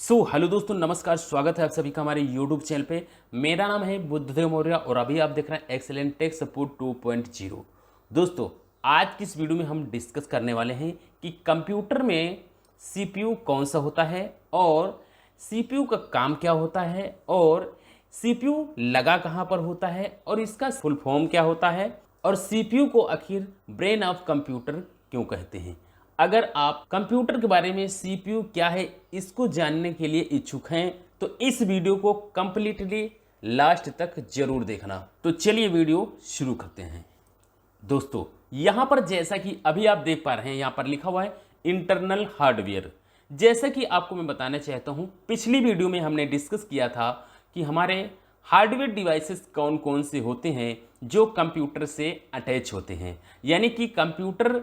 Hello दोस्तों, नमस्कार। स्वागत है आप सभी का हमारे यूट्यूब चैनल पे। मेरा नाम है बुद्धदेव मौर्य और अभी आप देख रहे हैं एक्सेलेंट टेक सपोर्ट 2.0। दोस्तों, आज की इस वीडियो में हम डिस्कस करने वाले हैं कि कंप्यूटर में सीपीयू कौन सा होता है और सीपीयू का काम क्या होता है और सीपीयू लगा कहाँ पर होता है और इसका फुल फॉर्म क्या होता है और सीपीयू को आखिर ब्रेन ऑफ कंप्यूटर क्यों कहते हैं। अगर आप कंप्यूटर के बारे में सीपीयू क्या है इसको जानने के लिए इच्छुक हैं तो इस वीडियो को कंप्लीटली लास्ट तक जरूर देखना। तो चलिए वीडियो शुरू करते हैं। दोस्तों, यहां पर जैसा कि अभी आप देख पा रहे हैं, यहां पर लिखा हुआ है इंटरनल हार्डवेयर। जैसा कि आपको मैं बताना चाहता हूं, पिछली वीडियो में हमने डिस्कस किया था कि हमारे हार्डवेयर डिवाइसेस कौन कौन से होते हैं जो कंप्यूटर से अटैच होते हैं। यानी कि कंप्यूटर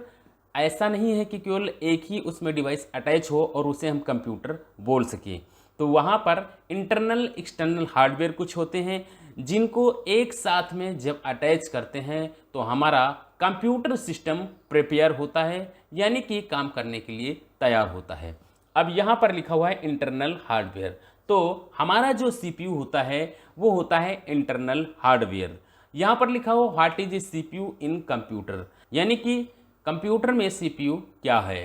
ऐसा नहीं है कि केवल एक ही उसमें डिवाइस अटैच हो और उसे हम कंप्यूटर बोल सकें। तो वहाँ पर इंटरनल एक्सटर्नल हार्डवेयर कुछ होते हैं जिनको एक साथ में जब अटैच करते हैं तो हमारा कंप्यूटर सिस्टम प्रिपेयर होता है, यानी कि काम करने के लिए तैयार होता है। अब यहाँ पर लिखा हुआ है इंटरनल हार्डवेयर, तो हमारा जो सीपीयू होता है वो होता है इंटरनल हार्डवेयर। यहाँ पर लिखा हुआ what is a CPU in computer, यानी कि कंप्यूटर में सीपीयू क्या है।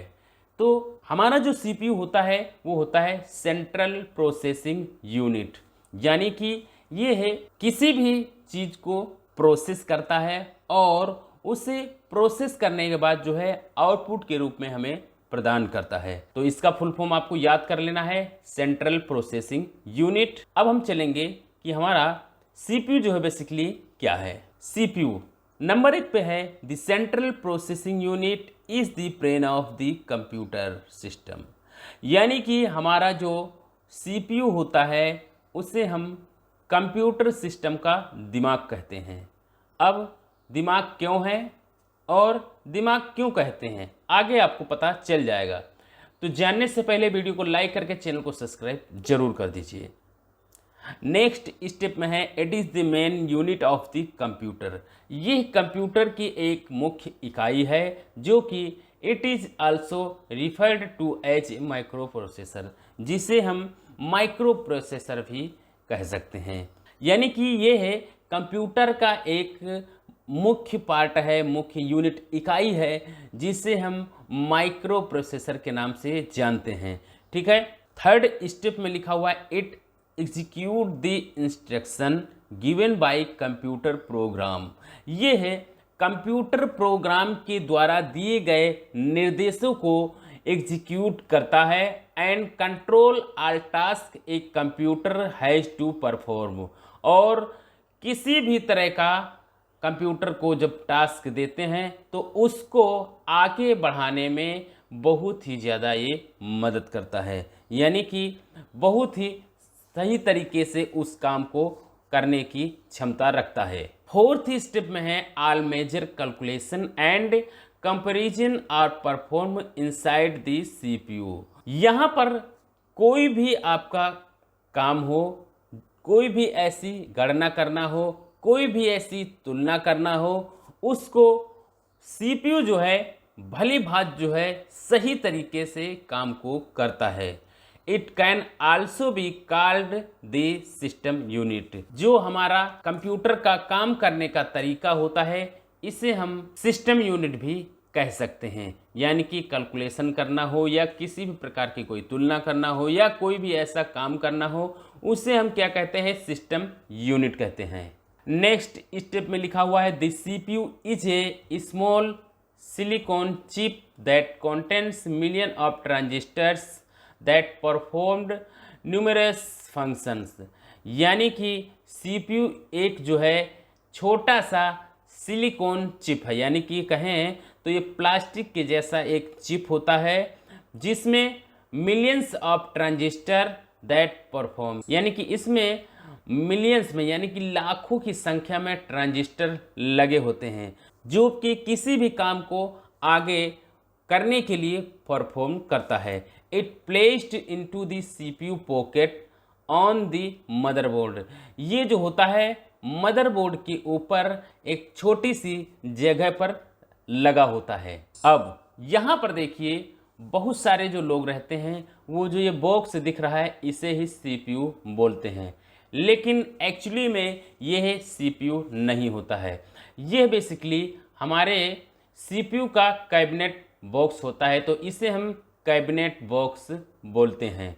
तो हमारा जो सीपीयू होता है वो होता है सेंट्रल प्रोसेसिंग यूनिट, यानी कि ये है किसी भी चीज़ को प्रोसेस करता है और उसे प्रोसेस करने के बाद जो है आउटपुट के रूप में हमें प्रदान करता है। तो इसका फुल फॉर्म आपको याद कर लेना है, सेंट्रल प्रोसेसिंग यूनिट। अब हम चलेंगे कि हमारा सीपीयू जो है बेसिकली क्या है। सीपीयू नंबर 1 पे है the central processing unit is the brain of the computer system, यानी कि हमारा जो सीपीयू होता है उसे हम कंप्यूटर सिस्टम का दिमाग कहते हैं। अब दिमाग क्यों है और दिमाग क्यों कहते हैं आगे आपको पता चल जाएगा। तो जानने से पहले वीडियो को लाइक करके चैनल को सब्सक्राइब जरूर कर दीजिए। नेक्स्ट स्टेप में है it is the main unit of the computer. ये कंप्यूटर की एक मुख्य इकाई है जो कि it is also referred to as microprocessor, जिसे हम माइक्रो प्रोसेसर भी कह सकते हैं। यानी कि ये है कंप्यूटर का एक मुख्य पार्ट है, मुख्य यूनिट इकाई है जिसे हम माइक्रो प्रोसेसर के नाम से जानते हैं। ठीक है। थर्ड स्टेप में लिखा हुआ है it execute the instruction given by computer program. ये है कंप्यूटर प्रोग्राम के द्वारा दिए गए निर्देशों को एग्जीक्यूट करता है and control all task a computer has to perform. और किसी भी तरह का कंप्यूटर को जब टास्क देते हैं तो उसको आगे बढ़ाने में बहुत ही ज़्यादा ये मदद करता है, यानी कि बहुत ही सही तरीके से उस काम को करने की क्षमता रखता है। फोर्थ स्टेप में है all major calculation and comparison are perform inside the CPU. यहाँ पर कोई भी आपका काम हो, कोई भी ऐसी गणना करना हो, कोई भी ऐसी तुलना करना हो, उसको सीपीयू जो है भली भांति जो है सही तरीके से काम को करता है। It can also be called the system unit. जो हमारा कंप्यूटर का काम करने का तरीका होता है इसे हम सिस्टम यूनिट भी कह सकते हैं। यानी कि कैलकुलेशन करना हो या किसी भी प्रकार की कोई तुलना करना हो या कोई भी ऐसा काम करना हो उसे हम क्या कहते हैं, सिस्टम यूनिट कहते हैं। नेक्स्ट स्टेप में लिखा हुआ है the CPU is a small silicon chip that contains million of transistors that performed numerous functions. यानी कि सीपीयू एक जो है छोटा सा सिलिकॉन चिप है, यानी कि कहें तो ये प्लास्टिक के जैसा एक चिप होता है जिसमें millions of transistor that perform, यानी कि इसमें मिलियंस में यानी कि लाखों की संख्या में ट्रांजिस्टर लगे होते हैं जो कि किसी भी काम को आगे करने के लिए परफॉर्म करता है। It placed into the CPU pocket on the motherboard. ये जो होता है मदरबोर्ड के ऊपर एक छोटी सी जगह पर लगा होता है। अब यहाँ पर देखिए बहुत सारे जो लोग रहते हैं वो जो ये बॉक्स दिख रहा है इसे ही CPU बोलते हैं, लेकिन एक्चुअली में ये है CPU नहीं होता है। ये बेसिकली हमारे CPU का कैबिनेट बॉक्स होता है, तो इसे हम कैबिनेट बॉक्स बोलते हैं।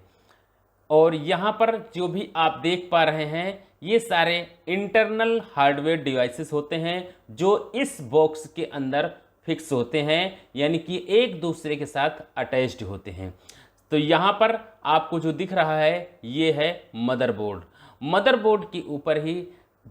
और यहाँ पर जो भी आप देख पा रहे हैं ये सारे इंटरनल हार्डवेयर डिवाइसेस होते हैं जो इस बॉक्स के अंदर फिक्स होते हैं, यानी कि एक दूसरे के साथ अटैच्ड होते हैं। तो यहाँ पर आपको जो दिख रहा है ये है मदरबोर्ड। मदरबोर्ड के ऊपर ही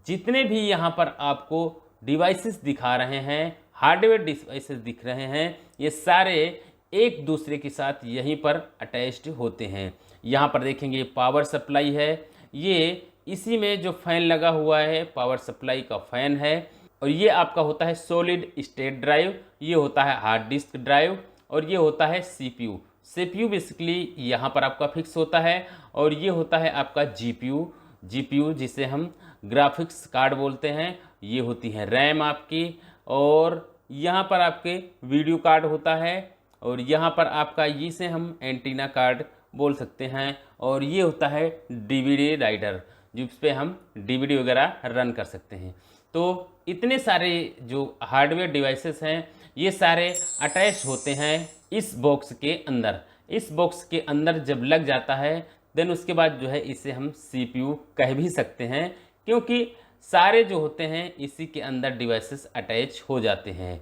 जितने भी यहाँ पर आपको डिवाइसेस दिखा रहे हैं, हार्डवेयर डिवाइसेस दिख रहे हैं, ये सारे एक दूसरे के साथ यहीं पर अटैच्ड होते हैं। यहाँ पर देखेंगे पावर सप्लाई है, ये इसी में जो फैन लगा हुआ है पावर सप्लाई का फैन है। और ये आपका होता है सॉलिड स्टेट ड्राइव, ये होता है हार्ड डिस्क ड्राइव, और ये होता है CPU। CPU बेसिकली यहाँ पर आपका फिक्स होता है। और ये होता है आपका GPU जिसे हम ग्राफिक्स कार्ड बोलते हैं। ये होती है रैम आपकी, और यहाँ पर आपके वीडियो कार्ड होता है, और यहाँ पर आपका इसे हम एंटीना कार्ड बोल सकते हैं। और ये होता है DVD राइडर जिस पे हम DVD वगैरह रन कर सकते हैं। तो इतने सारे जो हार्डवेयर डिवाइसेस हैं ये सारे अटैच होते हैं इस बॉक्स के अंदर। इस बॉक्स के अंदर जब लग जाता है देन उसके बाद जो है इसे हम CPU कह भी सकते हैं, क्योंकि सारे जो होते हैं इसी के अंदर डिवाइसेस अटैच हो जाते हैं।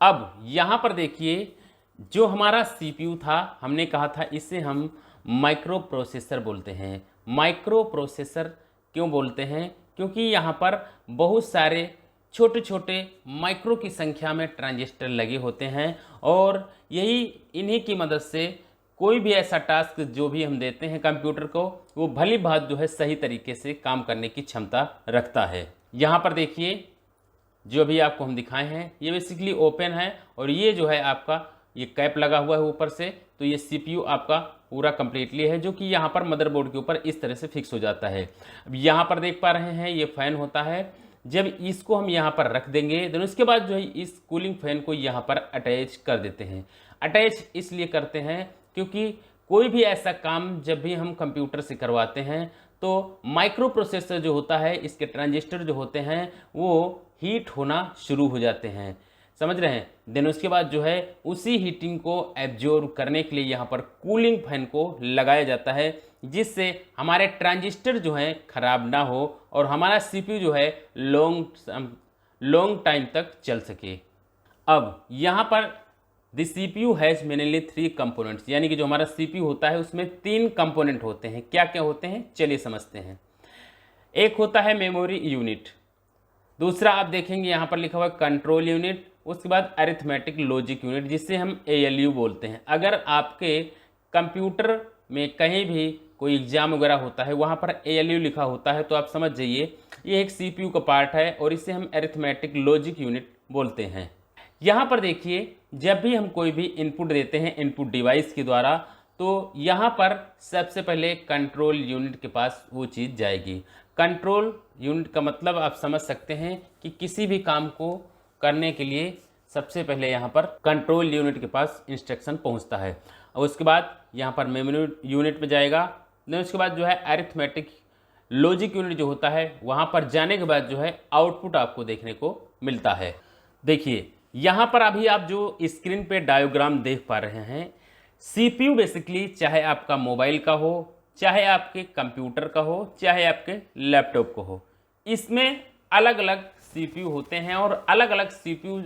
अब यहाँ पर देखिए जो हमारा CPU था, हमने कहा था इसे हम माइक्रो प्रोसेसर बोलते हैं। माइक्रो प्रोसेसर क्यों बोलते हैं? क्योंकि यहाँ पर बहुत सारे छोटे छोटे माइक्रो की संख्या में ट्रांजिस्टर लगे होते हैं, और यही इन्हीं की मदद से कोई भी ऐसा टास्क जो भी हम देते हैं कंप्यूटर को वो भली भांति जो है सही तरीके से काम करने की क्षमता रखता है। यहाँ पर देखिए जो भी आपको हम दिखाए हैं ये बेसिकली ओपन है, और ये जो है आपका ये कैप लगा हुआ है ऊपर से, तो ये CPU आपका पूरा कंप्लीटली है जो कि यहाँ पर मदरबोर्ड के ऊपर इस तरह से फिक्स हो जाता है। अब यहाँ पर देख पा रहे हैं ये फैन होता है। जब इसको हम यहाँ पर रख देंगे तो उसके बाद जो है इस कूलिंग फैन को यहाँ पर अटैच कर देते हैं। अटैच इसलिए करते हैं क्योंकि कोई भी ऐसा काम जब भी हम कंप्यूटर से करवाते हैं तो माइक्रो प्रोसेसर जो होता है इसके ट्रांजिस्टर जो होते हैं वो हीट होना शुरू हो जाते हैं, समझ रहे हैं। देन उसके बाद जो है उसी हीटिंग को एब्जॉर्ब करने के लिए यहाँ पर कूलिंग फैन को लगाया जाता है, जिससे हमारे ट्रांजिस्टर जो हैं खराब ना हो और हमारा CPU जो है लॉन्ग टाइम तक चल सके। अब यहाँ पर the CPU has mainly 3 components, यानी कि जो हमारा CPU होता है उसमें 3 कंपोनेंट होते हैं। क्या क्या होते हैं चलिए समझते हैं। एक होता है मेमोरी यूनिट, दूसरा आप देखेंगे यहाँ पर लिखा हुआ है कंट्रोल यूनिट, उसके बाद अरिथमेटिक लॉजिक यूनिट जिसे हम ALU बोलते हैं। अगर आपके कंप्यूटर में कहीं भी कोई एग्जाम वगैरह होता है वहाँ पर ALU लिखा होता है तो आप समझ जाइए ये एक CPU का पार्ट है और इसे हम अरिथमेटिक लॉजिक यूनिट बोलते हैं। यहाँ पर देखिए जब भी हम कोई भी इनपुट देते हैं इनपुट डिवाइस के द्वारा तो यहाँ पर सबसे पहले कंट्रोल यूनिट के पास वो चीज़ जाएगी। कंट्रोल यूनिट का मतलब आप समझ सकते हैं कि किसी भी काम को करने के लिए सबसे पहले यहाँ पर कंट्रोल यूनिट के पास इंस्ट्रक्शन पहुँचता है, और उसके बाद यहाँ पर मेमोरी यूनिट में जाएगा। देन उसके बाद जो है अरिथमेटिक लॉजिक यूनिट जो होता है वहाँ पर जाने के बाद जो है आउटपुट आपको देखने को मिलता है। देखिए यहाँ पर अभी आप जो स्क्रीन पे डायग्राम देख पा रहे हैं, CPU बेसिकली चाहे आपका मोबाइल का हो, चाहे आपके कंप्यूटर का हो, चाहे आपके लैपटॉप का हो, इसमें अलग अलग CPU होते हैं और अलग अलग CPU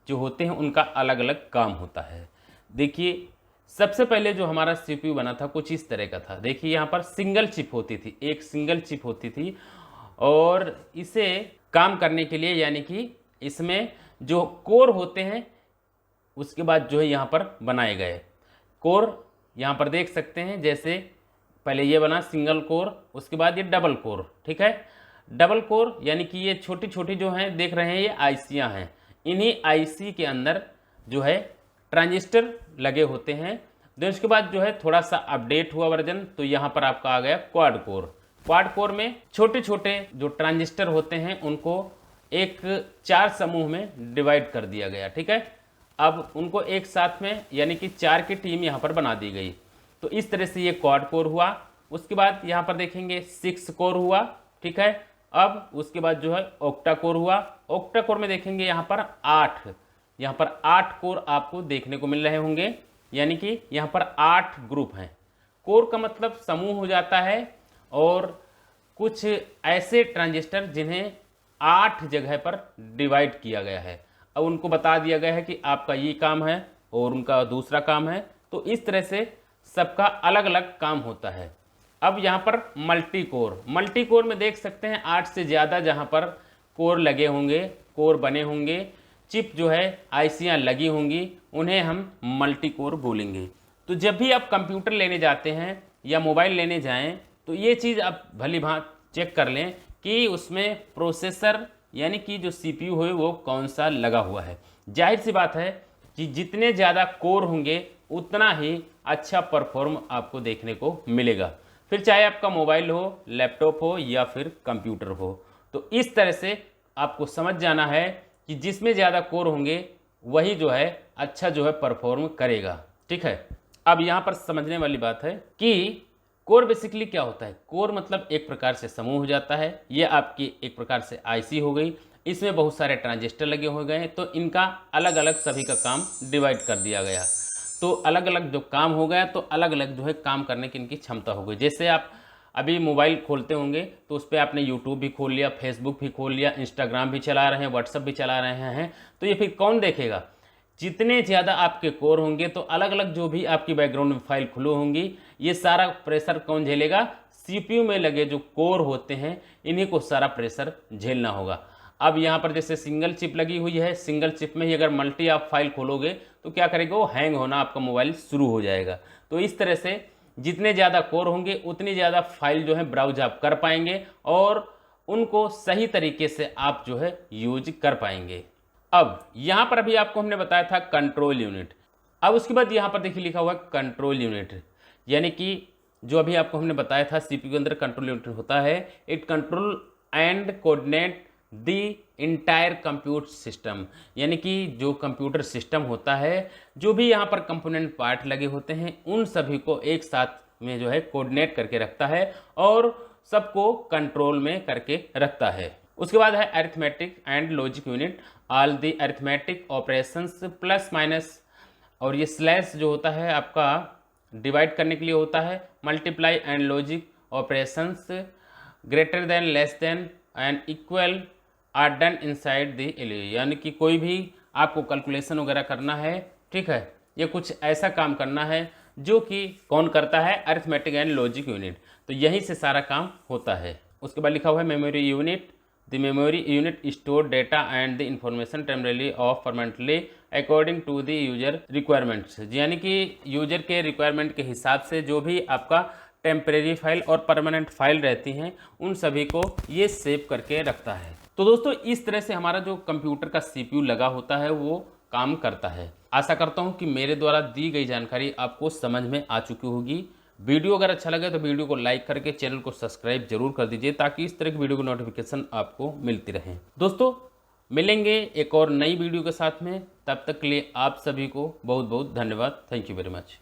जो होते हैं उनका अलग अलग काम होता है। देखिए सबसे पहले जो हमारा CPU बना था कुछ इस तरह का था। देखिए यहाँ पर सिंगल चिप होती थी, एक सिंगल चिप होती थी, और इसे काम करने के लिए यानी कि इसमें जो कोर होते हैं उसके बाद जो है यहाँ पर बनाए गए कोर यहाँ पर देख सकते हैं। जैसे पहले ये बना सिंगल कोर, उसके बाद ये डबल कोर, ठीक है। डबल कोर यानी कि ये छोटी छोटी जो हैं देख रहे हैं ये आईसियाँ हैं, इन्हीं आईसी के अंदर जो है ट्रांजिस्टर लगे होते हैं। देन उसके बाद जो है थोड़ा सा अपडेट हुआ वर्जन तो यहाँ पर आपका आ गया क्वाड कोर। क्वाड कोर में छोटे छोटे जो ट्रांजिस्टर होते हैं उनको एक 4 समूह में डिवाइड कर दिया गया, ठीक है। अब उनको एक साथ में यानी कि 4 की टीम यहाँ पर बना दी गई। तो इस तरह से ये क्वाड कोर हुआ। उसके बाद यहाँ पर देखेंगे 6 कोर हुआ, ठीक है। अब उसके बाद जो है ऑक्टा कोर हुआ। ऑक्टा कोर में देखेंगे यहाँ पर 8 कोर आपको देखने को मिल रहे होंगे, यानी कि यहाँ पर 8 ग्रुप हैं। कोर का मतलब समूह हो जाता है, और कुछ ऐसे ट्रांजिस्टर जिन्हें 8 जगह पर डिवाइड किया गया है। अब उनको बता दिया गया है कि आपका ये काम है और उनका दूसरा काम है। तो इस तरह से सबका अलग अलग काम होता है। अब यहाँ पर मल्टी कोर में देख सकते हैं 8 से ज़्यादा जहाँ पर कोर लगे होंगे, कोर बने होंगे, चिप जो है आईसियाँ लगी होंगी, उन्हें हम मल्टी कोर बोलेंगे। तो जब भी आप कंप्यूटर लेने जाते हैं या मोबाइल लेने जाएं तो ये चीज़ आप भली भांति चेक कर लें कि उसमें प्रोसेसर यानी कि जो सीपीयू है वो कौन सा लगा हुआ है। जाहिर सी बात है कि जितने ज़्यादा कोर होंगे उतना ही अच्छा परफॉर्म आपको देखने को मिलेगा, फिर चाहे आपका मोबाइल हो, लैपटॉप हो या फिर कंप्यूटर हो। तो इस तरह से आपको समझ जाना है कि जिसमें ज़्यादा कोर होंगे वही जो है अच्छा जो है परफॉर्म करेगा, ठीक है। अब यहाँ पर समझने वाली बात है कि कोर बेसिकली क्या होता है। कोर मतलब एक प्रकार से समूह हो जाता है। ये आपकी एक प्रकार से आईसी हो गई, इसमें बहुत सारे ट्रांजिस्टर लगे हो गए, तो इनका अलग अलग सभी का काम डिवाइड कर दिया गया। तो अलग अलग जो काम हो गया तो अलग अलग जो है काम करने की इनकी क्षमता हो गई। जैसे आप अभी मोबाइल खोलते होंगे तो उस पर आपने यूट्यूब भी खोल लिया, फेसबुक भी खोल लिया, इंस्टाग्राम भी चला रहे हैं, व्हाट्सअप भी चला रहे हैं, तो ये फिर कौन देखेगा। जितने ज़्यादा आपके कोर होंगे तो अलग अलग जो भी आपकी बैकग्राउंड में फाइल खुली होंगी, ये सारा प्रेशर कौन झेलेगा, सीपीयू में लगे जो कोर होते हैं इन्हीं को सारा प्रेशर झेलना होगा। अब यहाँ पर जैसे सिंगल चिप लगी हुई है, सिंगल चिप में ही अगर मल्टी आप फाइल खोलोगे तो क्या करेगा, वो हैंग होना आपका मोबाइल शुरू हो जाएगा। तो इस तरह से जितने ज़्यादा कोर होंगे उतनी ज़्यादा फाइल जो है ब्राउज आप कर पाएंगे और उनको सही तरीके से आप जो है यूज कर पाएंगे। अब यहाँ पर अभी आपको हमने बताया था कंट्रोल यूनिट। अब उसके बाद यहाँ पर देखिए लिखा हुआ है कंट्रोल यूनिट, यानी कि जो अभी आपको हमने बताया था सीपीयू के अंदर कंट्रोल यूनिट होता है। It control and coordinate the entire computer system, यानी कि जो कंप्यूटर सिस्टम होता है, जो भी यहाँ पर कंपोनेंट पार्ट लगे होते हैं उन सभी को एक साथ में जो है कोऑर्डिनेट करके रखता है और सबको कंट्रोल में करके रखता है। उसके बाद है arithmetic and logic unit, all the arithmetic operations plus minus, और ये स्लैश जो होता है आपका डिवाइड करने के लिए होता है। Multiply and logic operations greater than, less than and equal are done inside the ALU, यानी कि कोई भी आपको कैलकुलेशन वगैरह करना है, ठीक है, ये कुछ ऐसा काम करना है जो कि कौन करता है, अरिथमेटिक एंड लॉजिक यूनिट। तो यहीं से सारा काम होता है। उसके बाद लिखा हुआ है memory unit, the memory unit store data and the information temporary और permanently according to the user requirements, यानी कि यूजर के रिक्वायरमेंट के हिसाब से जो भी आपका टेम्परेरी फाइल और परमानेंट फाइल रहती हैं उन सभी को ये सेव करके रखता है। तो दोस्तों इस तरह से हमारा जो कंप्यूटर का सीपीयू लगा होता है वो काम करता है। आशा करता हूँ कि मेरे द्वारा दी गई जानकारी आपको समझ में आ चुकी होगी। वीडियो अगर अच्छा लगे तो वीडियो को लाइक करके चैनल को सब्सक्राइब जरूर कर दीजिए ताकि इस तरह की वीडियो की नोटिफिकेशन आपको मिलती रहे। दोस्तों मिलेंगे एक और नई वीडियो के साथ में, तब तक के लिए आप सभी को बहुत बहुत धन्यवाद। Thank you very much.